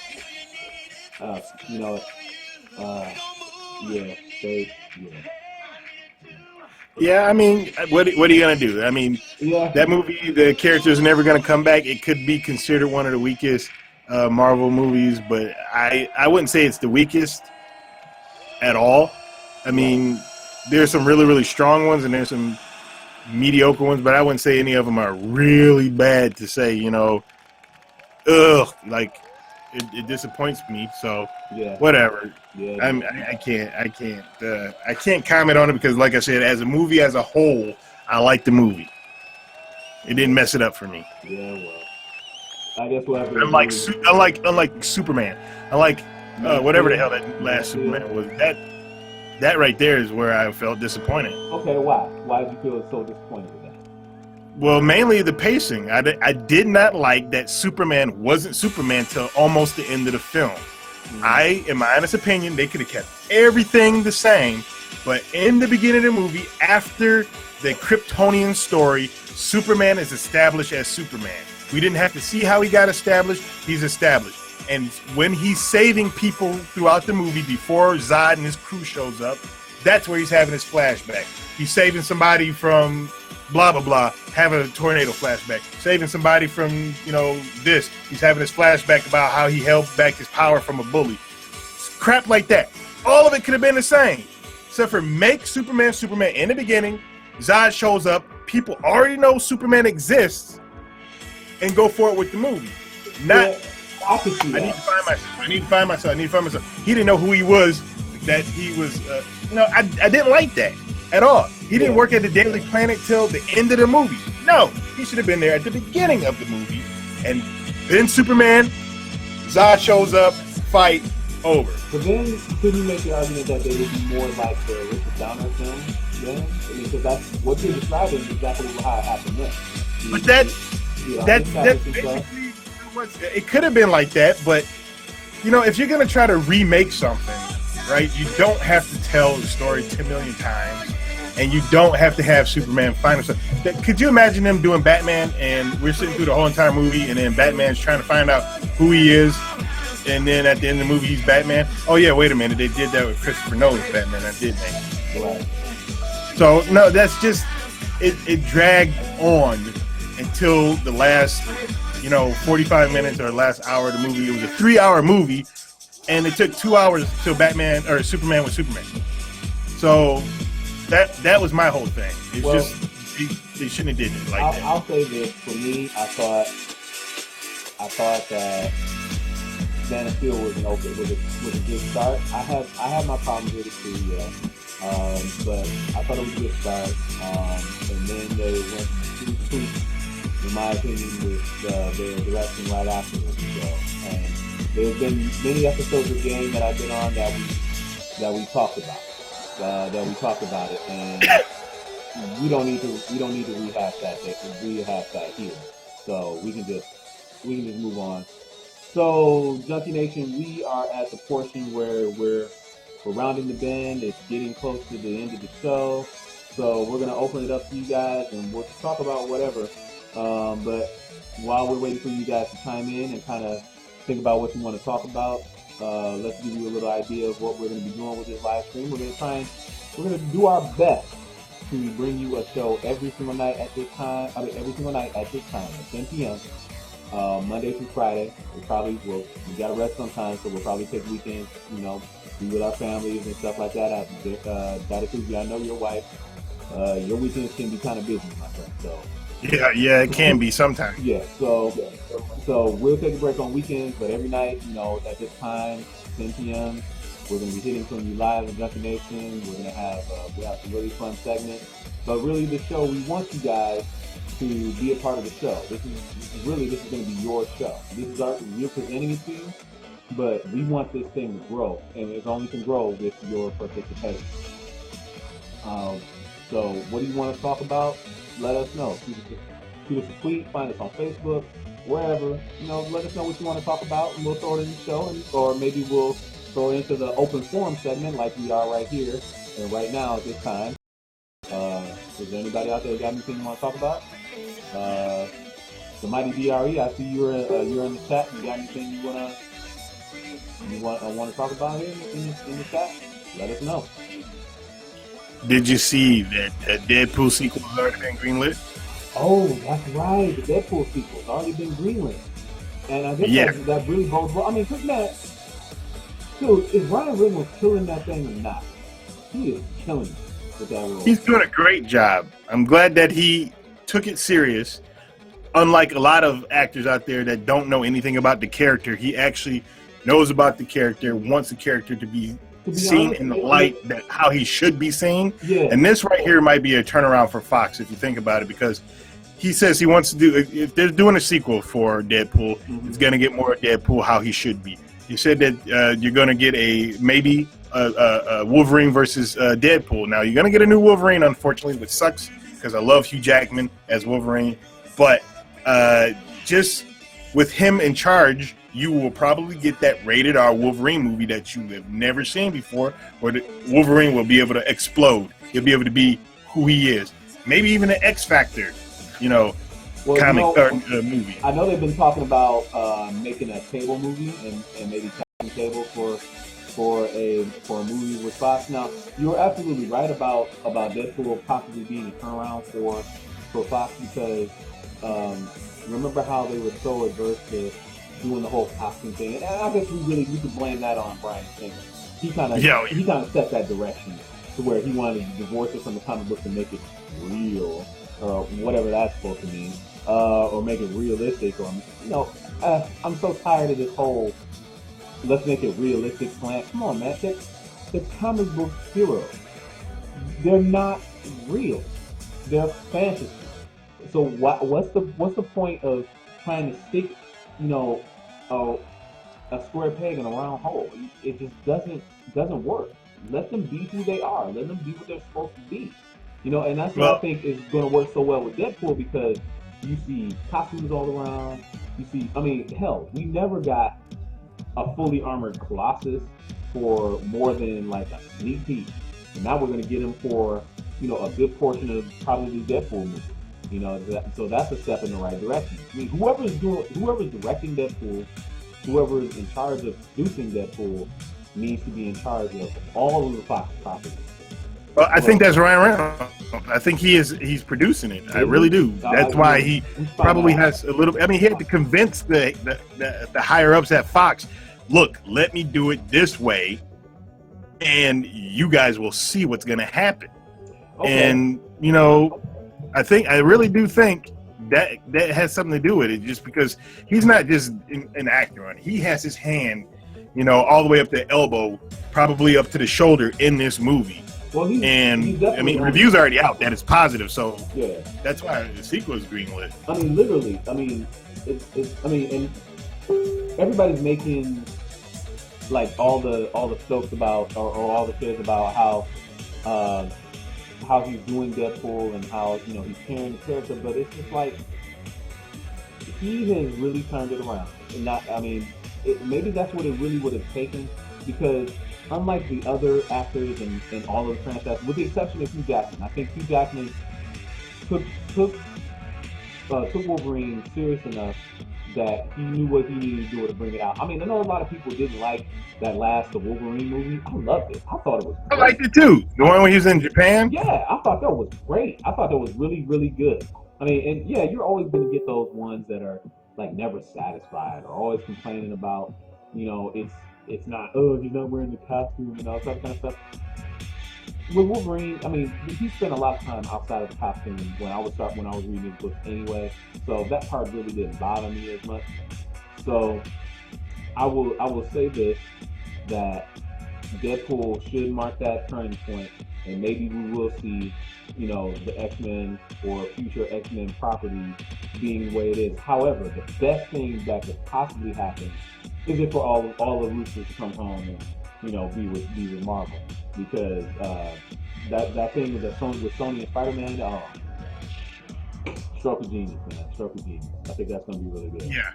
Yeah, I mean, what are you gonna do? I mean, that movie, the character's never gonna come back. It could be considered one of the weakest Marvel movies, but I wouldn't say it's the weakest at all. I mean, there's some really, really strong ones and there's some mediocre ones, but I wouldn't say any of them are really bad to say, like it disappoints me. So whatever. Yeah. I can't comment on it because, like I said, as a movie as a whole, I like the movie. It didn't mess it up for me. Yeah, well, I guess we'll have to. Unlike Superman, whatever the hell that last Superman was. That right there is where I felt disappointed. Okay, why? Why did you feel so disappointed with that? Well, mainly the pacing. I did not like that Superman wasn't Superman till almost the end of the film. Mm-hmm. In my honest opinion, they could have kept everything the same, but in the beginning of the movie, after the Kryptonian story, Superman is established as Superman. We didn't have to see how he got established. He's established. And when he's saving people throughout the movie before Zod and his crew shows up, that's where he's having his flashback. He's saving somebody from blah, blah, blah, having a tornado flashback. Saving somebody from, this. He's having his flashback about how he held back his power from a bully. Crap like that. All of it could have been the same. Except for make Superman Superman in the beginning. Zod shows up. People already know Superman exists. And go for it with the movie. I could see that. I need to find myself. He didn't know who he was. That he was. I didn't like that at all. He didn't work at the Daily Planet till the end of the movie. No, he should have been there at the beginning of the movie. And then Superman, Zod shows up, fight, over. But then, could you make the argument that they would be more like the Richard Donner film? Then, because that's what you're describing is exactly how it happened then. But that's basically it could have been like that, but if you're gonna try to remake something, right, you don't have to tell the story 10 million times, and you don't have to have Superman find himself. Could you imagine them doing Batman, and we're sitting through the whole entire movie, and then Batman's trying to find out who he is, and then at the end of the movie he's Batman? Oh yeah, wait a minute, they did that with Christopher Nolan's Batman, didn't they? Right. So no, that's just it dragged on until the last 45 minutes or last hour of the movie. It was a 3-hour movie, and it took 2 hours till Batman or Superman was Superman. So that was my whole thing. It's just they shouldn't have did it like that. I'll say this. For me, I thought that Man of Steel was a good start. I had my problems with it too, but I thought it was a good start. And then they went too tweaks, in my opinion, with their direction right afterwards. So, and there's been many episodes of Game that I've been on that we talked about. It, and we don't need to rehash that here. So we can just move on. So Junkie Nation, we are at the portion where we're rounding the bend. It's getting close to the end of the show. So we're gonna open it up to you guys, and we'll talk about whatever. But while we're waiting for you guys to chime in and kind of think about what you want to talk about, let's give you a little idea of what we're going to be doing with this live stream. We're going to do our best to bring you a show every single night at this time. At 10 p.m. Monday through Friday. We got to rest sometimes, so we'll probably take weekends, be with our families and stuff like that. I know your wife. Your weekends can be kind of busy, my friend. So. Yeah, it can be sometimes. Yeah, so we'll take a break on weekends, but every night, at this time, 10 p.m., we're going to be hitting from you live in Junkie Nation. We're going to have some really fun segments. But really, the show, we want you guys to be a part of the show. This is going to be your show. We're presenting it to you, but we want this thing to grow, and it only can grow with your participation. So what do you want to talk about? Let us know. Shoot us a tweet, find us on Facebook, wherever. Let us know what you want to talk about, and we'll throw it in the show, or maybe we'll throw it into the open forum segment like we are right here and right now at this time. Is there anybody out there got anything you want to talk about? The Mighty DRE, I see you're in the chat. You got anything you want to talk about here in the chat? Let us know. Did you see that Deadpool sequel has already been greenlit? Oh, that's right. The Deadpool sequel has already been greenlit. And I guess Yeah. that really bodes well. I mean, because man, dude, is Ryan Reynolds killing that thing or not? He is killing it with that role. He's doing a great job. I'm glad that he took it serious. Unlike a lot of actors out there that don't know anything about the character, he actually knows about the character, wants the character to be seen honest, in the light that how he should be seen. Yeah. And this right here might be a turnaround for Fox if you think about it, because he says he wants to do, if they're doing a sequel for Deadpool, it's going to get more Deadpool how he should be. He said that you're going to get maybe a Wolverine versus Deadpool. Now, you're going to get a new Wolverine, unfortunately, which sucks because I love Hugh Jackman as Wolverine. But just with him in charge, you will probably get that rated R Wolverine movie that you have never seen before, where the Wolverine will be able to explode. He'll be able to be who he is. Maybe even an X Factor, comic or movie. I know they've been talking about making a Cable movie and maybe casting Cable for a movie with Fox. Now, you're absolutely right about Deadpool possibly being a turnaround for Fox, because remember how they were so adverse to doing the whole costume thing, and I guess we could blame that on Bryan Singer. He kind of set that direction to where he wanted to divorce it from the comic book and make it real, or whatever that's supposed to mean, or make it realistic, or I'm so tired of this whole let's make it realistic slant. Come on, man, the comic book heroes, they're not real, they're fantasy. So what's the point of trying to stick, a square peg in a round hole? It just doesn't work. Let them be who they are. Let them be what they're supposed to be. And that's what I think is going to work so well with Deadpool, because you see costumes all around. You see, hell, we never got a fully armored Colossus for more than like a sneak peek, and now we're going to get him for a good portion of probably the Deadpool movie. So that's a step in the right direction. Whoever's directing Deadpool, whoever is in charge of producing Deadpool, needs to be in charge of all of the Fox properties. Well, I think that's Ryan Reynolds. I think he's producing it. I really do. That's why he probably has a little. He had to convince the higher ups at Fox. Look, let me do it this way, and you guys will see what's going to happen. Okay. And I really do think that has something to do with it, just because he's not just an actor on it. He has his hand, all the way up the elbow, probably up to the shoulder in this movie. Well, he's reviews are already out that it's positive, so yeah, that's why the sequel is greenlit. Literally, and everybody's making like all the jokes about or all the kids about how he's doing Deadpool and how he's carrying the character, but it's just like he has really turned it around. And maybe that's what it really would have taken, because unlike the other actors and all of the franchise, with the exception of Hugh Jackman, I think Hugh Jackman took Wolverine serious enough that he knew what he needed to do to bring it out. I know a lot of people didn't like that the Wolverine movie. I loved it. I thought it was great. I liked it too. The one when he was in Japan? Yeah, I thought that was great. I thought that was really, really good. And yeah, you're always going to get those ones that are like never satisfied or always complaining about, it's not, he's not wearing the costume, that kind of stuff. With Wolverine, he spent a lot of time outside of the costume when I was reading his books anyway, so that part really didn't bother me as much. So I will say this, that Deadpool should mark that turning point, and maybe we will see, the X-Men or future X-Men property being the way it is. However, the best thing that could possibly happen is it for all the roosters to come home and be with Marvel, because that thing with Sony and Spider-Man, stroke of genius, man, stroke of genius. I think that's going to be really good. Yeah.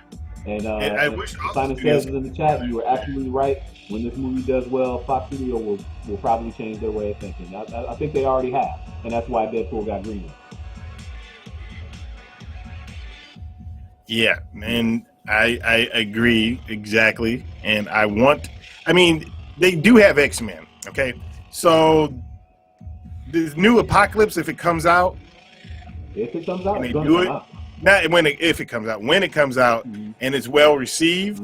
And I wish Simon says in the chat, you were absolutely right. When this movie does well, Fox Studio will probably change their way of thinking. I think they already have, and that's why Deadpool got greenlit. Yeah, and I agree exactly. And they do have X-Men, okay? So this new Apocalypse, if it comes out, it's going to do come out. not when if it comes out, when it comes out and it's well received,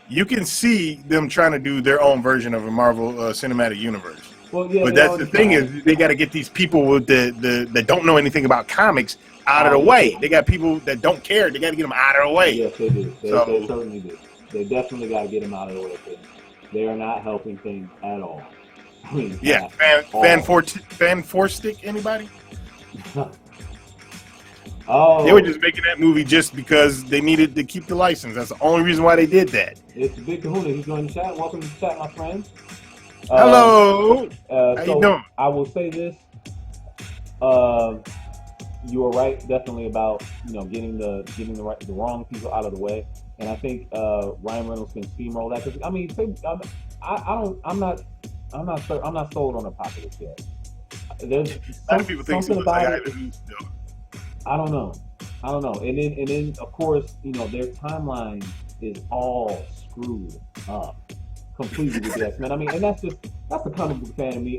you can see them trying to do their own version of a Marvel Cinematic Universe. Well, yeah, but that's the thing is they got to get these people with that don't know anything about comics out of the way. They got people that don't care. They got to get them out of the way. Yes, they do. They certainly do. They definitely got to get them out of the way. They are not helping things at all. I mean, yeah, fan four stick anybody? Oh, they were just making that movie just because they needed to keep the license. That's the only reason why they did that. It's Big Kahuna. He's joining the chat. Welcome to the chat, my friends. Hello. How you doing? I will say this. You are right, definitely about getting the wrong people out of the way, and I think Ryan Reynolds can steamroll that. Because I mean, I'm not sold on Apocalypse yet. There's a lot of people think something about it. Still. I don't know, and then of course their timeline is all screwed up completely with the X-Men. I mean, and that's a comic book fan of me.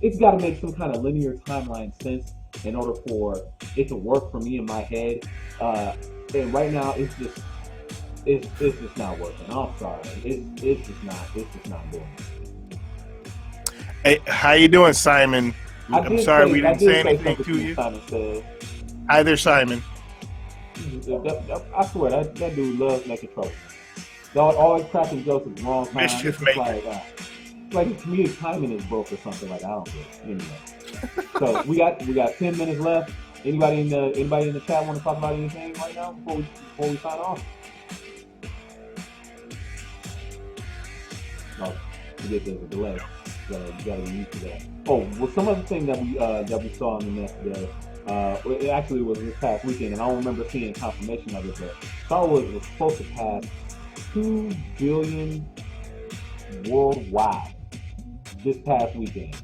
It's got to make some kind of linear timeline sense in order for it to work for me in my head. And right now, it's just not working. I'm sorry, it's just not doing it. Hey, how you doing, Simon? I'm sorry we didn't say anything to you. Simon said. Hi there, Simon. I swear that dude loves making trouble. Dog always cracking jokes at the wrong time. Mischief making. Like his comedic timing is broke or something. Like I don't get it. Anyway, so we got 10 minutes left. Anybody in the chat want to talk about anything right now before we sign off? No, there's a delay. You gotta be used to that. Oh, well, some other thing that we saw in the next day. It actually was this past weekend, and I don't remember seeing confirmation of it, but Star Wars was supposed to pass 2 billion worldwide this past weekend.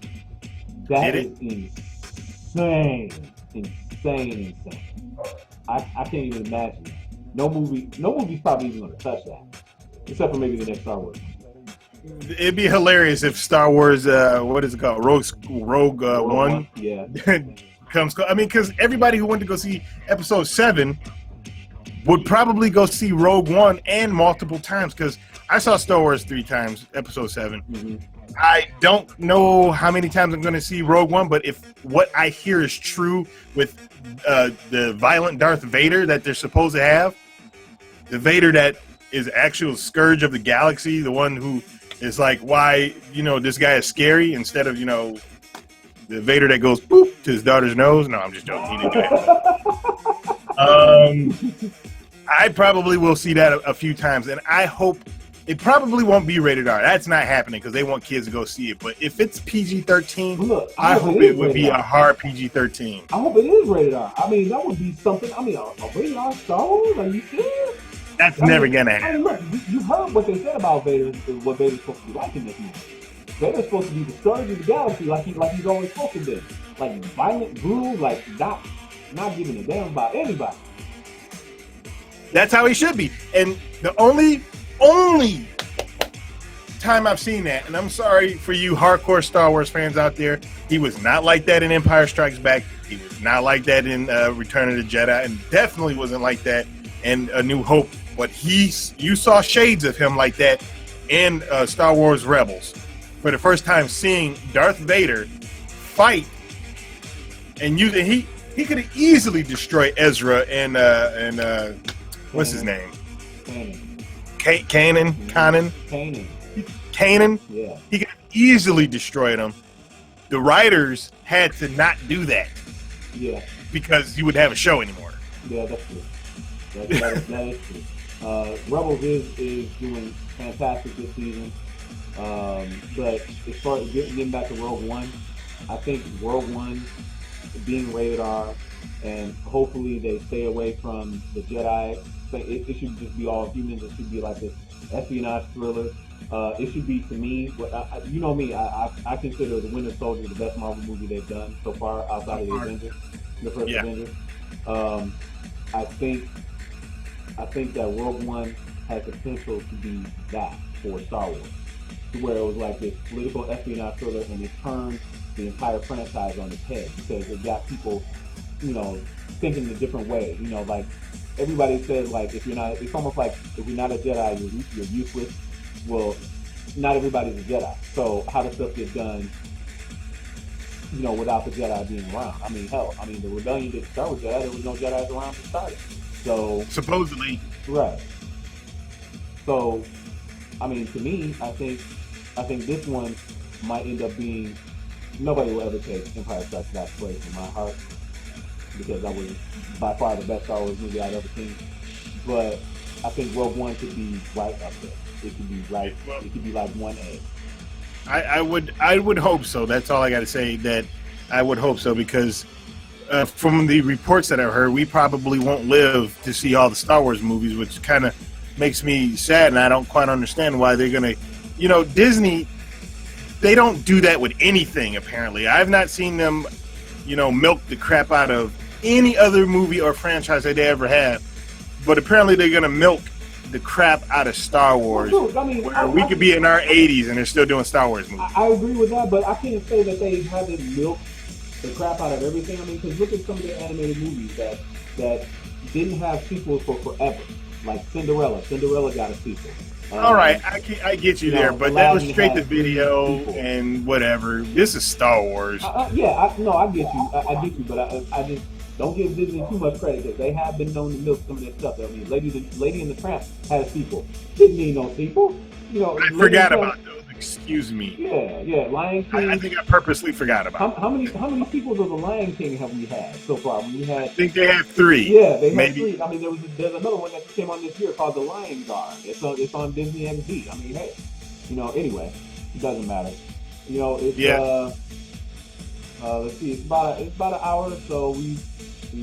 That is insane. I can't even imagine that. No movie's probably even going to touch that, except for maybe the next Star Wars. It'd be hilarious if Star Wars, what is it called, Rogue One, yeah, comes. I mean, because everybody who went to go see Episode 7 would probably go see Rogue One and multiple times. Because I saw Star Wars 3 times, Episode 7. Mm-hmm. I don't know how many times I'm going to see Rogue One, but if what I hear is true with the violent Darth Vader that they're supposed to have, the Vader that is actual scourge of the galaxy, the one who is like, why, this guy is scary, instead of, the Vader that goes boop to his daughter's nose. No, I'm just joking. He didn't do that. I probably will see that a few times, and I hope it probably won't be rated R. That's not happening because they want kids to go see it. But if it's PG-13, I hope it would be a hard PG-13. I hope it is rated R. I mean, that would be something. I mean, a rated R Star Wars? Are you serious? That's never gonna happen. I mean, look, you heard what they said about Vader. What Vader's supposed to be like in this movie. Vader's supposed to be the scourge of the galaxy, like he's always supposed to be. Like violent, brutal, like not giving a damn about anybody. That's how he should be. And the only time I've seen that, and I'm sorry for you hardcore Star Wars fans out there, he was not like that in Empire Strikes Back. He was not like that in Return of the Jedi, and definitely wasn't like that in A New Hope. But you saw shades of him like that in Star Wars Rebels. For the first time, seeing Darth Vader fight, and he could have easily destroyed Ezra and what's his name? Kanan. Yeah. He could have easily destroyed him. The writers had to not do that. Yeah. Because you wouldn't have a show anymore. Yeah, that's true. That is true. Rebels is doing fantastic this season. But as far as getting back to Rogue One, I think Rogue One being rated R, and hopefully they stay away from the Jedi. It should just be all humans. It should be like this espionage thriller. It should be, to me, you know me, I consider The Winter Soldier the best Marvel movie they've done so far outside of the Avengers, the first Avengers. I think that Rogue One has potential to be that for Star Wars, to where it was like this political espionage thriller, and it turned the entire franchise on its head because it got people, think in a different way. You know, like everybody says, like if you're not, it's almost like if you're not a Jedi, you're useless. Well, not everybody's a Jedi. So how does stuff get done? You know, without the Jedi being around. I mean, hell, I mean, the rebellion didn't start with Jedi. There was no Jedi's around to start it. So supposedly, right. So, I mean, to me, I think this one might end up being nobody will ever take Empire Strikes Back place in my heart because that was by far the best Star Wars movie I've ever seen. But I think Rogue One could be right up there. It could be right. It could be like 1A. I would hope so. That's all I got to say. That I would hope so because from the reports that I've heard, we probably won't live to see all the Star Wars movies, which kind of makes me sad, and I don't quite understand why they're gonna. You know, Disney, they don't do that with anything. Apparently, I've not seen them, you know, milk the crap out of any other movie or franchise that they ever have. But apparently, they're gonna milk the crap out of Star Wars. Well, dude, I mean, where we could be in our 80s and they're still doing Star Wars movies. I agree with that, but I can't say that they haven't milked the crap out of everything. I mean, because look at some of the animated movies that didn't have sequels for forever, like Cinderella. Cinderella got a sequel. All right, I get you there, but that was straight to video and whatever. This is Star Wars. I get you. I get you, but I just don't give Disney too much credit because they have been known to milk some of their stuff. I mean, Lady and the Tramp had a sequel. Didn't need no sequel. You know, I forgot about those. Excuse me. Yeah. Lion King. I think I purposely forgot about. How many sequels of the Lion King have we had so far? I think they had 3. Yeah, they had maybe 3. I mean, there's another one that came on this year called The Lion Guard. It's on Disney XD. I mean, hey, you know. Anyway, it doesn't matter. You know, it's let's see, it's about an hour, so we've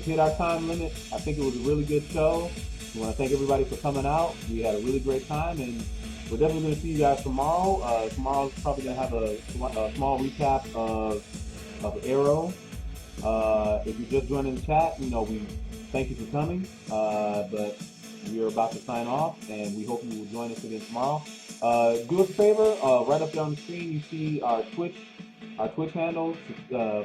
hit our time limit. I think it was a really good show. We want to thank everybody for coming out. We had a really great time, and we're definitely going to see you guys tomorrow. Tomorrow's probably going to have a small recap of Arrow. If you're just joining the chat, you know, we thank you for coming. But we are about to sign off, and we hope you will join us again tomorrow. Do us a favor, right up there on the screen, you see our Twitch handle.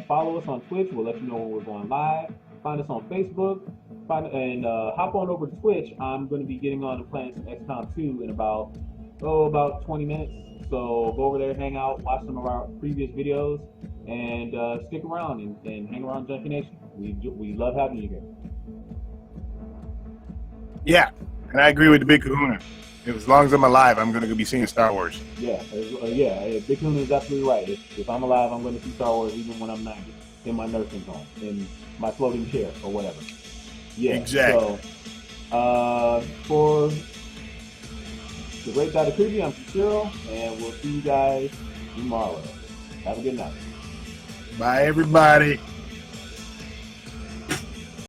Follow us on Twitch. We'll let you know when we're going live. Find us on Facebook. Hop on over to Twitch. I'm going to be getting on and playing some XCOM 2 in about 20 minutes. So go over there, hang out, watch some of our previous videos, and stick around and hang around Junkie Nation. We love having you here. Yeah, and I agree with the Big Kahuna. As long as I'm alive, I'm going to be seeing Star Wars. Yeah, Big Kahuna is absolutely right. If I'm alive, I'm going to see Star Wars even when I'm 90 in my nursing home, in my floating chair or whatever. Yeah, exactly. So, for the Great Data Creepy, I'm Cyril, and we'll see you guys tomorrow. Have a good night. Bye, everybody.